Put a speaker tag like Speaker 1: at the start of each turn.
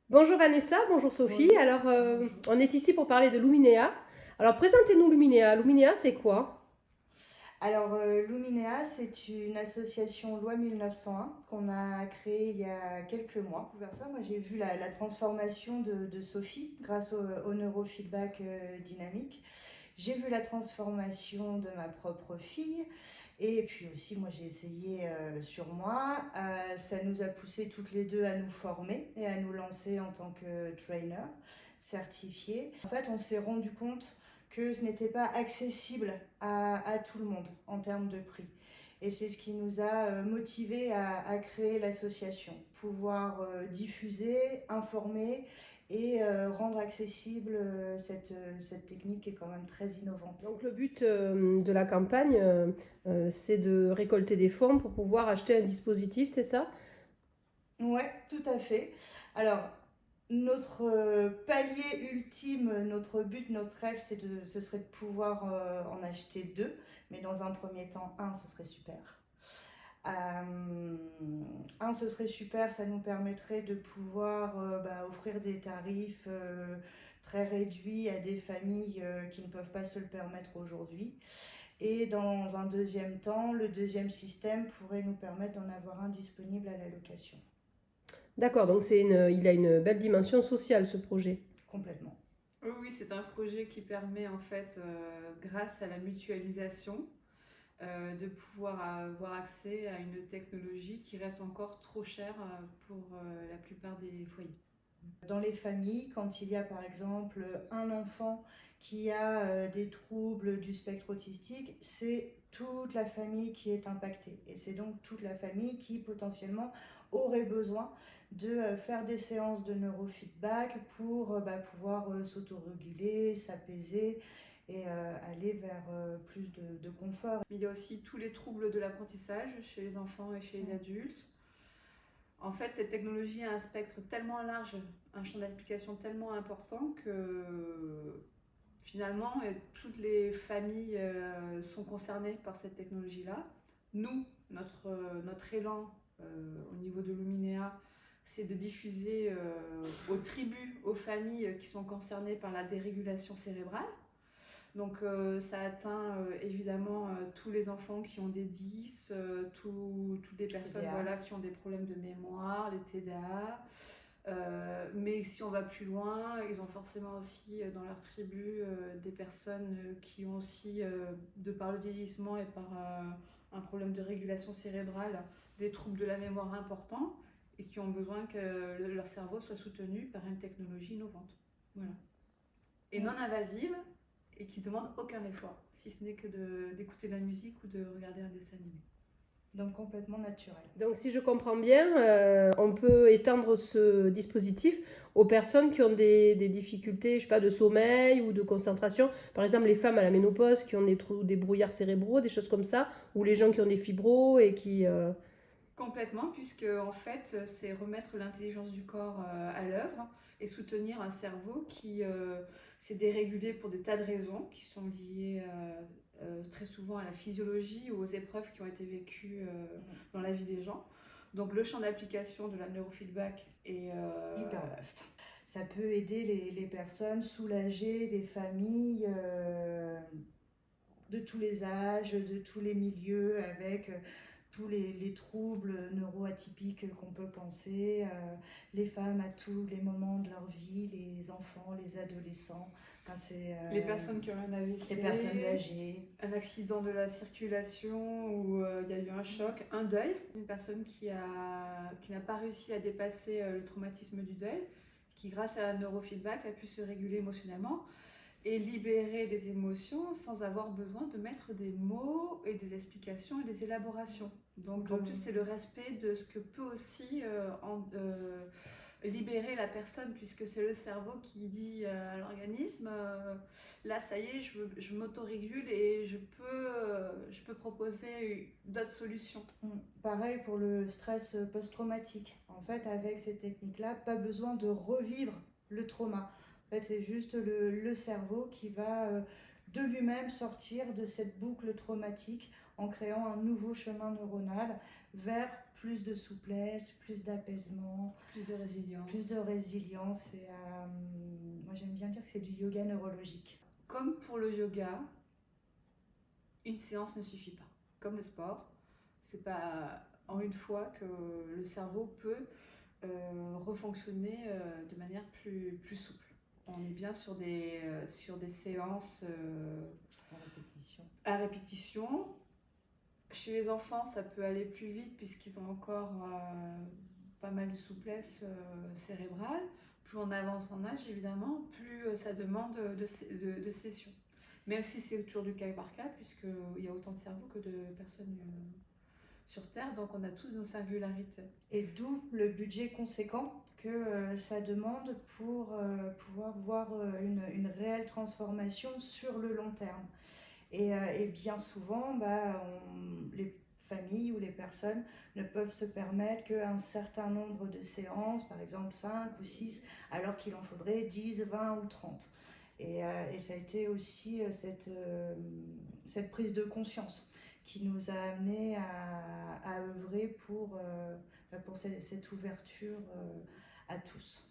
Speaker 1: Bonjour Vanessa, bonjour Sophie.
Speaker 2: Bonjour.
Speaker 1: Alors,
Speaker 2: Bonjour.
Speaker 1: on est ici pour parler de Luminea. Alors, présentez-nous Luminea. Luminea, c'est quoi?
Speaker 2: Luminea, c'est une association loi 1901 qu'on a créée il y a quelques mois. Pour faire ça, moi, j'ai vu la transformation de Sophie grâce au neurofeedback dynamique. J'ai vu la transformation de ma propre fille. Et puis aussi, moi, j'ai essayé sur moi. Ça nous a poussé toutes les deux à nous former et à nous lancer en tant que trainer certifié. En fait, on s'est rendu compte que ce n'était pas accessible à tout le monde en termes de prix. Et c'est ce qui nous a motivés à créer l'association, pouvoir diffuser, informer et rendre accessible cette technique qui est quand même très innovante.
Speaker 1: Donc, le but de la campagne, c'est de récolter des fonds pour pouvoir acheter un dispositif, c'est ça?
Speaker 2: Ouais, tout à fait. Alors, notre palier ultime, notre but, notre rêve, ce serait de pouvoir en acheter deux, mais dans un premier temps, un, ce serait super. Euh, ce serait super, ça nous permettrait de pouvoir offrir des tarifs très réduits à des familles qui ne peuvent pas se le permettre aujourd'hui. Et dans un deuxième temps, le deuxième système pourrait nous permettre d'en avoir un disponible à la location.
Speaker 1: D'accord, donc il a une belle dimension sociale, ce projet.
Speaker 2: Complètement.
Speaker 3: Oui, oui, c'est un projet qui permet en fait, grâce à la mutualisation, de pouvoir avoir accès à une technologie qui reste encore trop chère pour la plupart des foyers.
Speaker 2: Dans les familles, quand il y a par exemple un enfant qui a des troubles du spectre autistique, c'est toute la famille qui est impactée. Et c'est donc toute la famille qui potentiellement aurait besoin de faire des séances de neurofeedback pour pouvoir s'autoréguler, s'apaiser et aller vers plus de confort.
Speaker 3: Mais il y a aussi tous les troubles de l'apprentissage chez les enfants et chez les adultes. En fait, cette technologie a un spectre tellement large, un champ d'application tellement important que finalement, toutes les familles sont concernées par cette technologie-là. Nous, notre élan au niveau de Luminea, c'est de diffuser aux tribus, aux familles qui sont concernées par la dérégulation cérébrale. Donc ça atteint évidemment tous les enfants qui ont des 10, toutes les personnes voilà, qui ont des problèmes de mémoire, les TDA. Mais si on va plus loin, ils ont forcément aussi dans leur tribu des personnes qui ont aussi, de par le vieillissement et par un problème de régulation cérébrale, des troubles de la mémoire importants et qui ont besoin que leur cerveau soit soutenu par une technologie innovante. Voilà. Et non invasive et qui ne demande aucun effort, si ce n'est que d'écouter de la musique ou de regarder un dessin animé.
Speaker 2: Donc complètement naturel.
Speaker 1: Donc, si je comprends bien, on peut étendre ce dispositif aux personnes qui ont des difficultés, je sais pas, de sommeil ou de concentration. Par exemple, les femmes à la ménopause qui ont des brouillards cérébraux, des choses comme ça, ou les gens qui ont des fibros et qui...
Speaker 3: Complètement, puisque en fait, c'est remettre l'intelligence du corps à l'œuvre et soutenir un cerveau qui s'est dérégulé pour des tas de raisons qui sont liées très souvent à la physiologie ou aux épreuves qui ont été vécues dans la vie des gens. Donc le champ d'application de la neurofeedback est
Speaker 2: hyper vaste. Ça peut aider les personnes, soulager les familles de tous les âges, de tous les milieux, avec tous les troubles neuroatypiques qu'on peut penser, les femmes à tous les moments de leur vie, les enfants, les adolescents. Enfin,
Speaker 3: les personnes qui ont un AVC,
Speaker 2: les personnes âgées,
Speaker 3: un accident de la circulation où il y a eu un choc, un deuil, une personne qui n'a pas réussi à dépasser le traumatisme du deuil, qui grâce à la neurofeedback a pu se réguler émotionnellement et libérer des émotions sans avoir besoin de mettre des mots et des explications et des élaborations. Donc en plus c'est le respect de ce que peut aussi libérer la personne, puisque c'est le cerveau qui dit à l'organisme là ça y est, je m'autorégule et je peux proposer d'autres solutions.
Speaker 2: Pareil pour le stress post-traumatique. En fait, avec ces techniques-là, pas besoin de revivre le trauma. En fait, c'est juste le cerveau qui va de lui-même sortir de cette boucle traumatique en créant un nouveau chemin neuronal vers plus de souplesse, plus d'apaisement,
Speaker 3: plus de résilience.
Speaker 2: Plus de résilience. Et, moi, j'aime bien dire que c'est du yoga neurologique.
Speaker 3: Comme pour le yoga, une séance ne suffit pas. Comme le sport, c'est pas en une fois que le cerveau peut refonctionner de manière plus souple. On est bien sur des séances à répétition. Chez les enfants, ça peut aller plus vite puisqu'ils ont encore pas mal de souplesse cérébrale. Plus on avance en âge, évidemment, plus ça demande de sessions. Même si c'est toujours du cas par cas, puisqu'il y a autant de cerveaux que de personnes sur Terre, donc on a tous nos singularités.
Speaker 2: Et d'où le budget conséquent que ça demande pour pouvoir voir une réelle transformation sur le long terme. Et bien souvent, les familles ou les personnes ne peuvent se permettre qu'un certain nombre de séances, par exemple 5 ou 6, alors qu'il en faudrait 10, 20 ou 30. Et ça a été aussi cette prise de conscience qui nous a amené à œuvrer pour cette ouverture à tous.